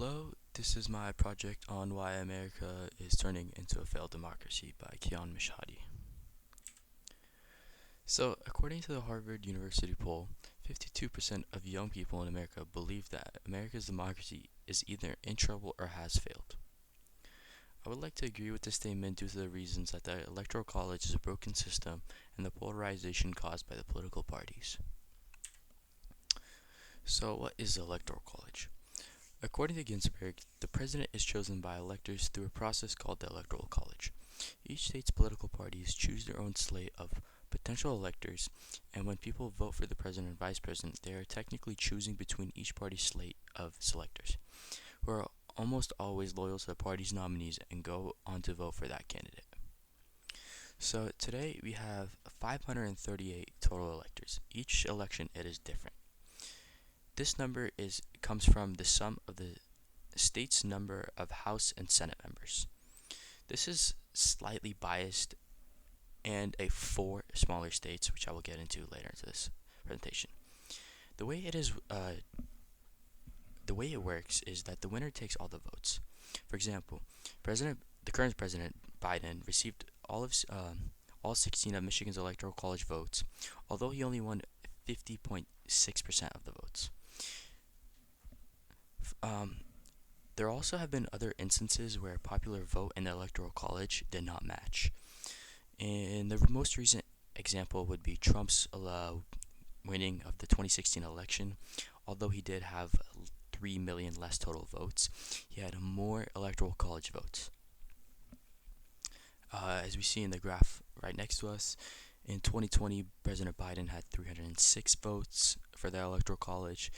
Hello, this is my project on why America is turning into a failed democracy by Kian Mishadi. So, according to the Harvard University poll, 52% of young people in America believe that America's democracy is either in trouble or has failed. I would like to agree with this statement due to the reasons that the Electoral College is a broken system and the polarization caused by the political parties. So, what is the Electoral College? According to Ginsburg, the president is chosen by electors through a process called the Electoral College. Each state's political parties choose their own slate of potential electors, and when people vote for the president and vice president, they are technically choosing between each party's slate of selectors, who are almost always loyal to the party's nominees and go on to vote for that candidate. So today we have 538 total electors. Each election it is different. This number comes from the sum of the state's number of House and Senate members. This is slightly biased and a four smaller states, which I will get into later into this presentation. The way it is, the way it works is that the winner takes all the votes. For example, the current president Biden received all 16 of Michigan's electoral college votes, although he only won 50.6% of the votes. Um, there also have been other instances where popular vote in the electoral college did not match. And the most recent example would be Trump's winning of the 2016 election. Although he did have 3 million less total votes, he had more electoral college votes. As we see in the graph right next to us, in 2020, President Biden had 306 votes for the electoral college,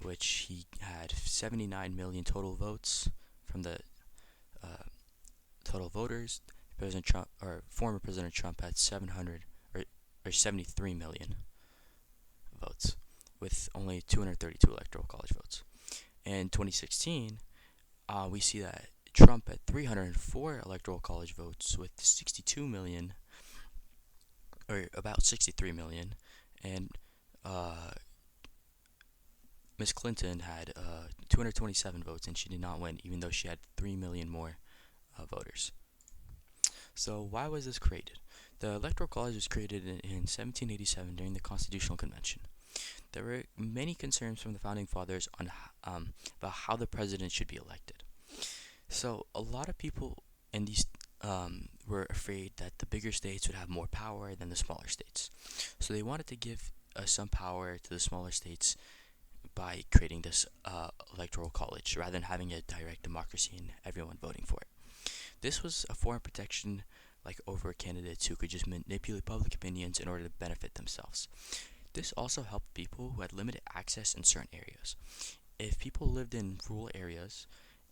which he had 79 million total votes from the total voters. President Trump or former President Trump had 700 or 73 million votes with only 232 electoral college votes. In 2016, we see that Trump had 304 electoral college votes with 62 million or about 63 million, and Miss Clinton had 227 votes and she did not win, even though she had 3 million more voters. So why was this created? The Electoral College was created in 1787 during the Constitutional Convention. There were many concerns from the founding fathers on about how the president should be elected. So a lot of people in these were afraid that the bigger states would have more power than the smaller states. So they wanted to give some power to the smaller states by creating this electoral college rather than having a direct democracy and everyone voting for it. This was a form of protection like over candidates who could just manipulate public opinions in order to benefit themselves. This also helped people who had limited access in certain areas. If people lived in rural areas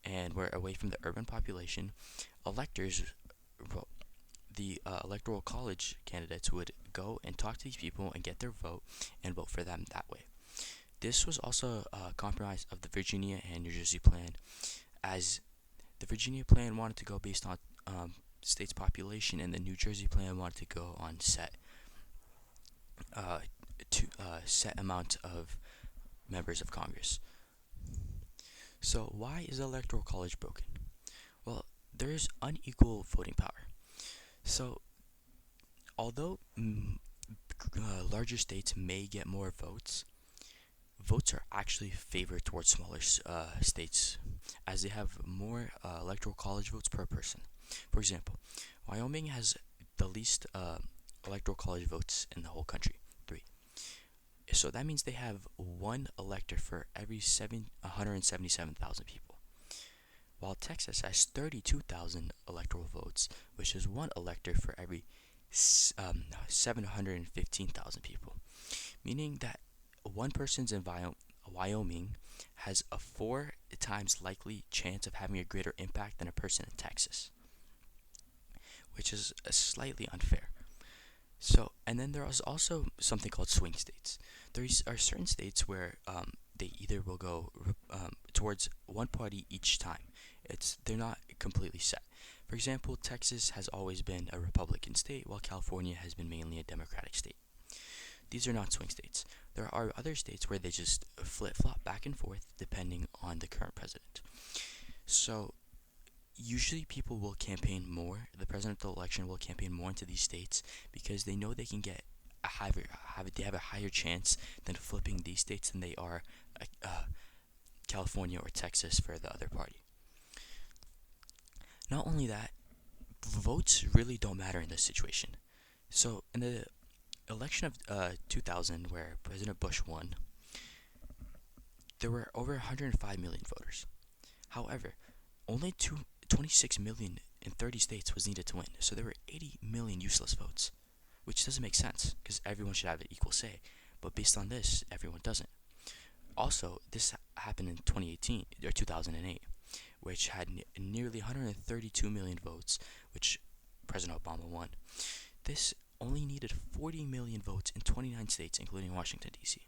and were away from the urban population, electors, the electoral college candidates would go and talk to these people and get their vote and vote for them that way. This was also a compromise of the Virginia and New Jersey plan, as the Virginia plan wanted to go based on state's population, and the New Jersey plan wanted to go on set amount of members of Congress. So why is the Electoral College broken? Well, there is unequal voting power. So although larger states may get more votes, votes are actually favored towards smaller states as they have more electoral college votes per person. For example, Wyoming has the least electoral college votes in the whole country, 3. So that means they have one elector for every 177,000 people, while Texas has 32,000 electoral votes, which is one elector for every 715,000 people, meaning that one person's in Wyoming has a 4 times likely chance of having a greater impact than a person in Texas, which is slightly unfair. So, and then there is also something called swing states. There are certain states where they either will go towards one party each time. They're not completely set. For example, Texas has always been a Republican state, while California has been mainly a Democratic state. these are not swing states. There are other states where they just flip-flop back and forth depending on the current president. So usually people will campaign more. The presidential election will campaign more into these states because they know they can get they have a higher chance than flipping these states than they are California or Texas for the other party. Not only that, votes really don't matter in this situation. So in the election of 2000, where President Bush won, there were over 105 million voters. However, only 26 million in 30 states was needed to win. So there were 80 million useless votes, which doesn't make sense because everyone should have an equal say. But based on this, everyone doesn't. Also, this happened in 2018 or 2008, which had nearly 132 million votes, which President Obama won. This only needed 40 million votes in 29 states, including Washington, D.C.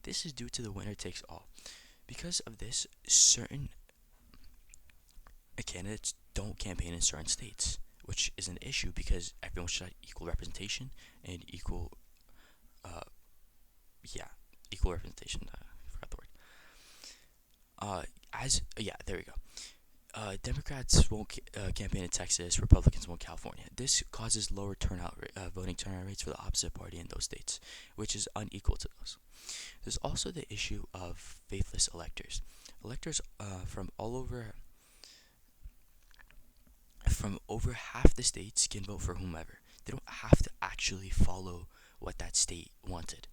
This is due to the winner takes all. Because of this, certain candidates don't campaign in certain states, which is an issue because everyone should have equal representation and equal representation. I forgot the word. There we go. Democrats won't campaign in Texas. Republicans won't California. This causes lower voting turnout rates for the opposite party in those states, which is unequal to those. There's also the issue of faithless electors. Electors from over half the states can vote for whomever. They don't have to actually follow what that state wanted.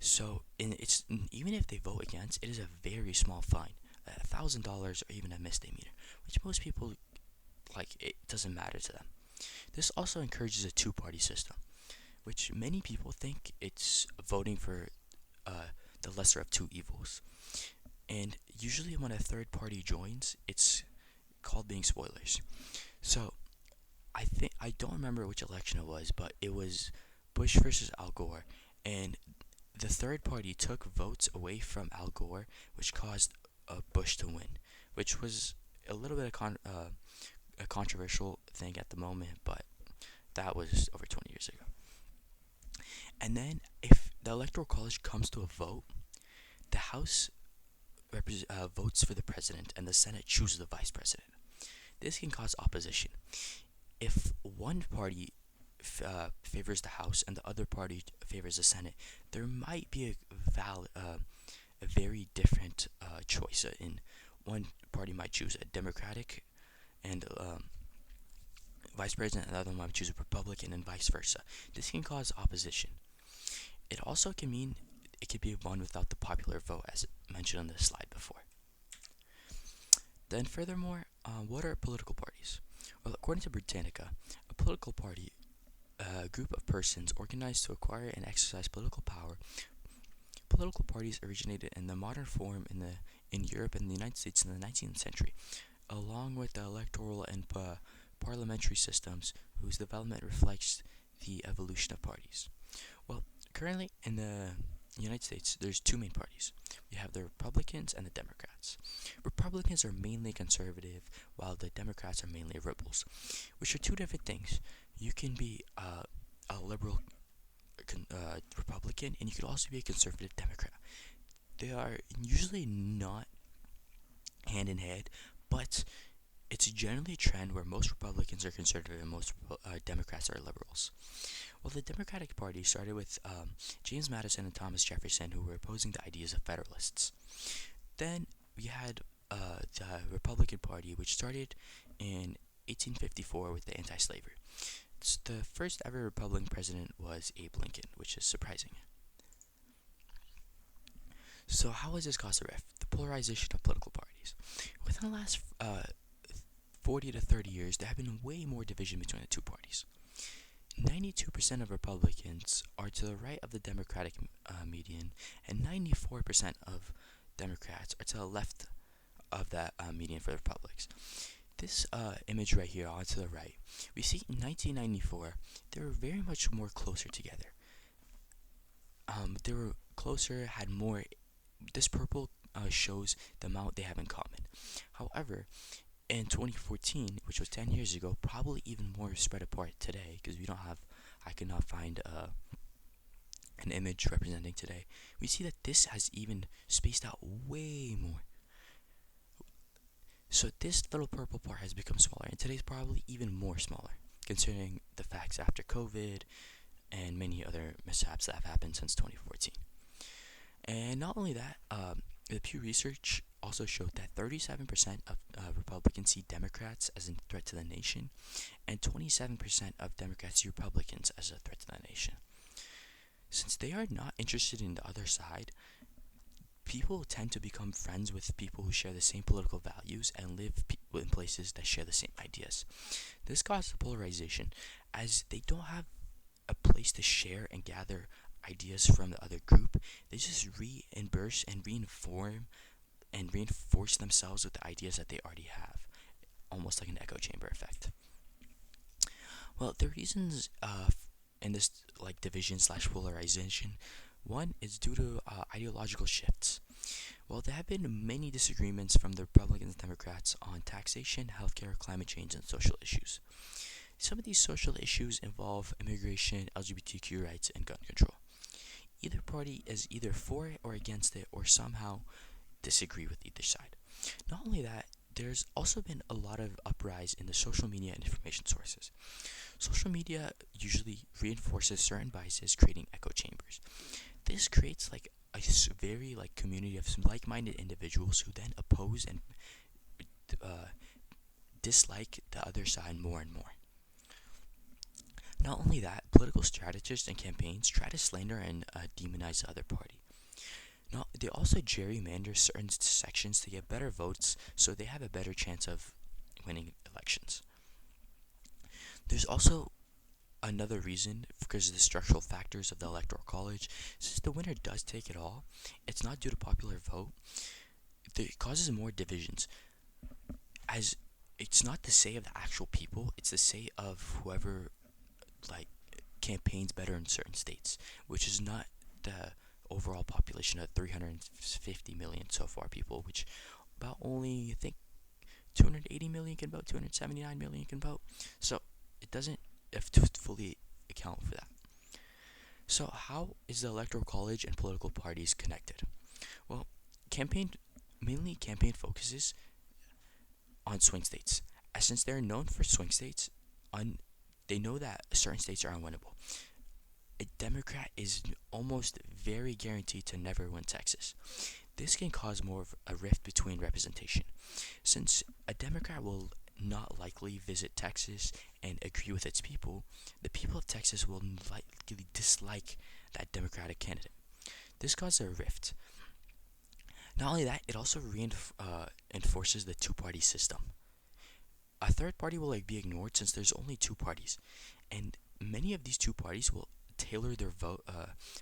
So, even if they vote against, it is a very small fine, $1,000 or even a misdemeanor, which most people it doesn't matter to them. This also encourages a two-party system, which many people think it's voting for the lesser of two evils. And usually, when a third party joins, it's called being spoilers. So, I don't remember which election it was, but it was Bush versus Al Gore, and the third party took votes away from Al Gore, which caused Bush to win, which was a little bit of a controversial thing at the moment, but that was over 20 years ago. And then, if the Electoral College comes to a vote, the House votes for the president, and the Senate chooses the vice president. This can cause opposition. If one party favors the House and the other party favors the Senate, there might be a very different choice. In one party might choose a Democratic and vice president, and the other one might choose a Republican, and vice versa. This can cause opposition. It also can mean it could be won without the popular vote, as mentioned on this slide before. Then, furthermore, what are political parties? Well, according to Britannica, a political party, a group of persons organized to acquire and exercise political power. Political parties originated in the modern form in Europe and the United States in the 19th century, along with the electoral and parliamentary systems whose development reflects the evolution of parties. Well, currently in the United States, there's two main parties. We have the Republicans and the Democrats. Republicans are mainly conservative, while the Democrats are mainly liberals, which are two different things. You can be a liberal Republican, and you could also be a conservative Democrat. They are usually not hand in hand, but it's generally a trend where most Republicans are conservative and most Democrats are liberals. Well, the Democratic Party started with James Madison and Thomas Jefferson, who were opposing the ideas of Federalists. Then we had the Republican Party, which started in 1854 with the anti-slavery. The first ever Republican president was Abe Lincoln, which is surprising. So how has this caused a rift? The polarization of political parties. Within the last 40 to 30 years, there have been way more division between the two parties. 92% of Republicans are to the right of the Democratic median, and 94% of Democrats are to the left of that median for the Republicans. This image right here on to the right, we see in 1994, they were very much more closer together. They were closer, had more. This purple shows the amount they have in common. However, in 2014, which was 10 years ago, probably even more spread apart today, because I could not find an image representing today, we see that this has even spaced out way more. So this little purple part has become smaller, and today's probably even more smaller, considering the facts after COVID and many other mishaps that have happened since 2014. And not only that, the Pew Research also showed that 37% of Republicans see Democrats as a threat to the nation, and 27% of Democrats see Republicans as a threat to the nation. Since they are not interested in the other side, people tend to become friends with people who share the same political values and live in places that share the same ideas. This causes polarization, as they don't have a place to share and gather ideas from the other group. They just reimburse and reinforce themselves with the ideas that they already have, almost like an echo chamber effect. Well, the reasons in this like division slash polarization, one is due to ideological shifts. Well, there have been many disagreements from the Republicans and Democrats on taxation, healthcare, climate change, and social issues. Some of these social issues involve immigration, LGBTQ rights, and gun control. Either party is either for it or against it, or somehow disagree with either side. Not only that, there's also been a lot of uprise in the social media and information sources. Social media usually reinforces certain biases, creating echo chambers. This creates like a very like community of some like-minded individuals who then oppose and dislike the other side more and more. Not only that, political strategists and campaigns try to slander and demonize the other party. Now, they also gerrymander certain sections to get better votes so they have a better chance of winning elections. There's also another reason because of the structural factors of the Electoral College. Since the winner does take it all, it's not due to popular vote. It causes more divisions, as it's not the say of the actual people, it's the say of whoever like campaigns better in certain states, which is not the overall population of 350 million so far people, which about only I think 280 million can vote, 279 million can vote. So it doesn't have to fully account for that. So how is the Electoral College and political parties connected? Well, campaign focuses on swing states, as since they're known for swing states, they know that certain states are unwinnable. A Democrat is almost very guaranteed to never win Texas. This can cause more of a rift between representation, since a Democrat will not likely visit Texas and agree with its people. The people of Texas will likely dislike that Democratic candidate. This causes a rift. Not only that, it also enforces the two-party system. A third party will be ignored since there's only two parties, and many of these two parties will tailor their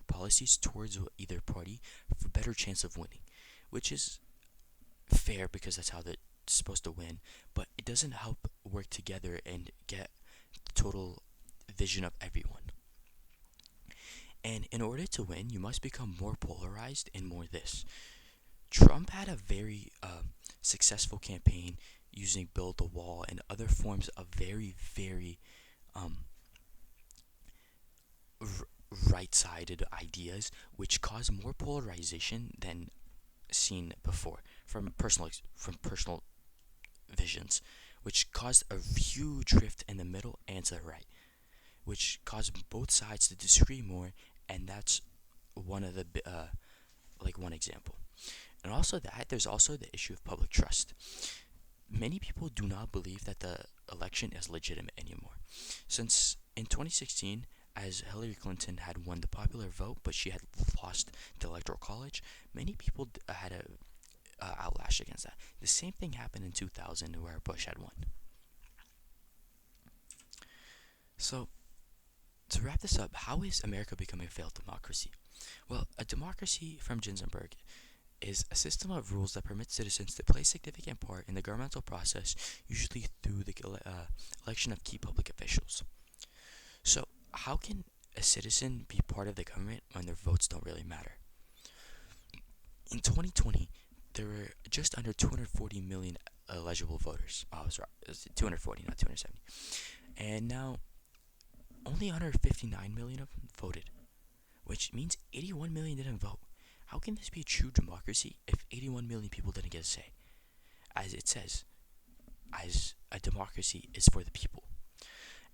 policies towards either party for better chance of winning, which is fair because that's how they're supposed to win, but it doesn't help work together and get the total vision of everyone. And in order to win, you must become more polarized and more this. Trump had a very successful campaign using Build the Wall and other forms of very, very right-sided ideas, which cause more polarization than seen before from personal visions, which caused a huge rift in the middle and to the right, which caused both sides to disagree more, and that's one of the one example. And also that there's also the issue of public trust. Many people do not believe that the election is legitimate anymore, since in 2016, as Hillary Clinton had won the popular vote but she had lost the Electoral College, many people had a outlash against that. The same thing happened in 2000 where Bush had won. So, to wrap this up, how is America becoming a failed democracy? Well, a democracy from Ginzburg is a system of rules that permits citizens to play a significant part in the governmental process, usually through the election of key public officials. So, how can a citizen be part of the government when their votes don't really matter? In 2020, there were just under 240 million eligible voters. Oh, I was wrong. It was 240, not 270. And now, only 159 million of them voted, which means 81 million didn't vote. How can this be a true democracy if 81 million people didn't get a say? As it says, as a democracy is for the people.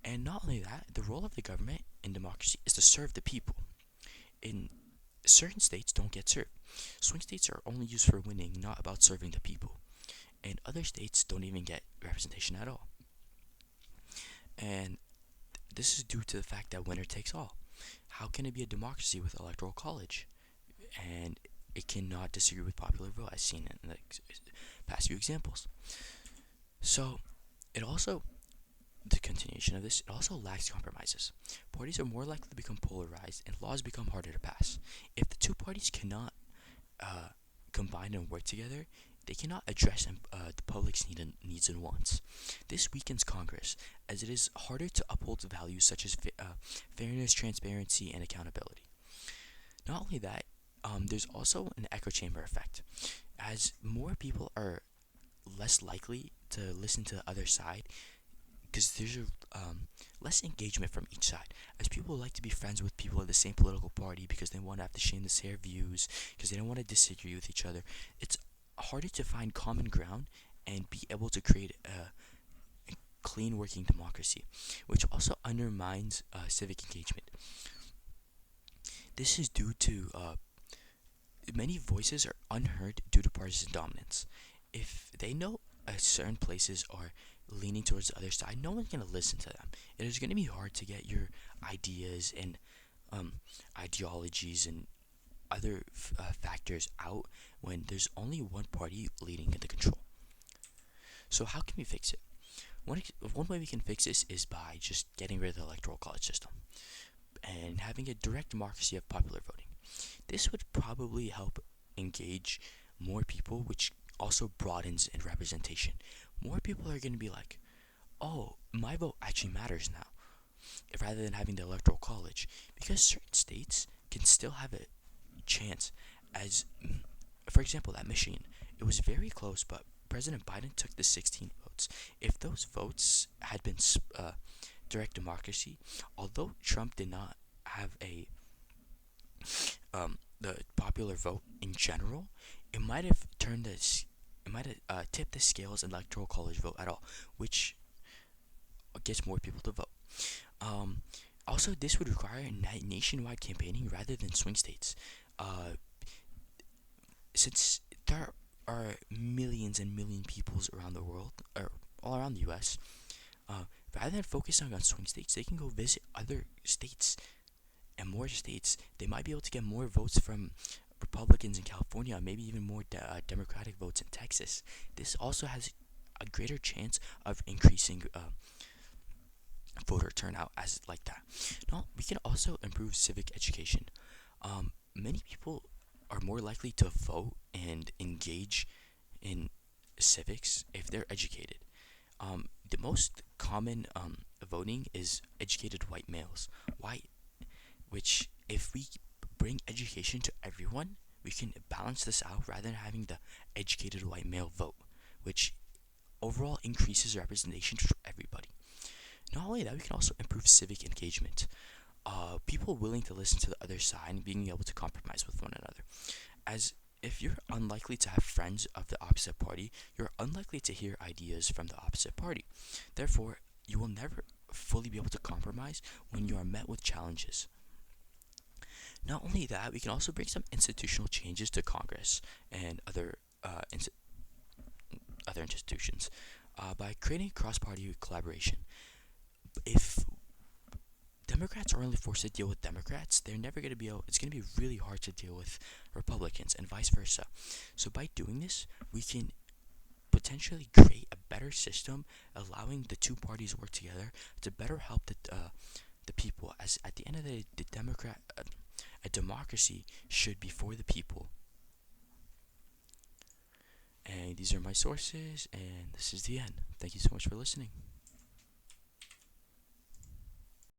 And not only that, the role of the government in democracy is to serve the people. In certain states don't get served. Swing states are only used for winning, not about serving the people. And other states don't even get representation at all. And this is due to the fact that winner takes all. How can it be a democracy with electoral college? And it cannot disagree with popular vote, as seen in the past few examples. So, it also, the continuation of this, it also lacks compromises. Parties are more likely to become polarized, and laws become harder to pass. If the two parties cannot combine and work together, they cannot address the public's needs and wants. This weakens Congress, as it is harder to uphold values such as fairness, transparency, and accountability. Not only that, there's also an echo chamber effect, as more people are less likely to listen to the other side because there's less engagement from each side, as people like to be friends with people of the same political party because they want to have the same views, because they don't want to disagree with each other. It's harder to find common ground and be able to create a clean working democracy, which also undermines civic engagement. This is due to many voices are unheard due to partisan dominance. If they know certain places are leaning towards the other side, no one's going to listen to them. It is going to be hard to get your ideas and ideologies and other factors out when there's only one party leading the control. So how can we fix it? One way we can fix this is by just getting rid of the electoral college system and having a direct democracy of popular voting. This would probably help engage more people, which also broadens in representation. More people are going to be like, oh, my vote actually matters now, rather than having the electoral college, because certain states can still have a chance. As, for example, that Michigan, it was very close, but President Biden took the 16 votes. If those votes had been direct democracy, although Trump did not have the popular vote in general, it might have tipped the scales in electoral college vote at all, which gets more people to vote. Also, this would require nationwide campaigning rather than swing states. Since there are millions and million peoples around the world, or all around the U.S., rather than focusing on swing states, they can go visit other states and more states. They might be able to get more votes from Republicans in California, maybe even more Democratic votes in Texas. This also has a greater chance of increasing voter turnout as like that. Now, we can also improve civic education. Many people are more likely to vote and engage in civics if they're educated. The most common voting is educated white males. White, which if we bring education to everyone, we can balance this out rather than having the educated white male vote, which overall increases representation for everybody. Not only that, we can also improve civic engagement. People willing to listen to the other side and being able to compromise with one another. As if you're unlikely to have friends of the opposite party, you're unlikely to hear ideas from the opposite party. Therefore, you will never fully be able to compromise when you are met with challenges. Not only that, we can also bring some institutional changes to Congress and other institutions by creating cross-party collaboration. If Democrats are only forced to deal with Democrats, they're never going to be able, it's going to be really hard to deal with Republicans and vice versa. So by doing this, we can potentially create a better system, allowing the two parties work together to better help the people. As at the end of the day, a democracy should be for the people. And these are my sources, and this is the end. Thank you so much for listening.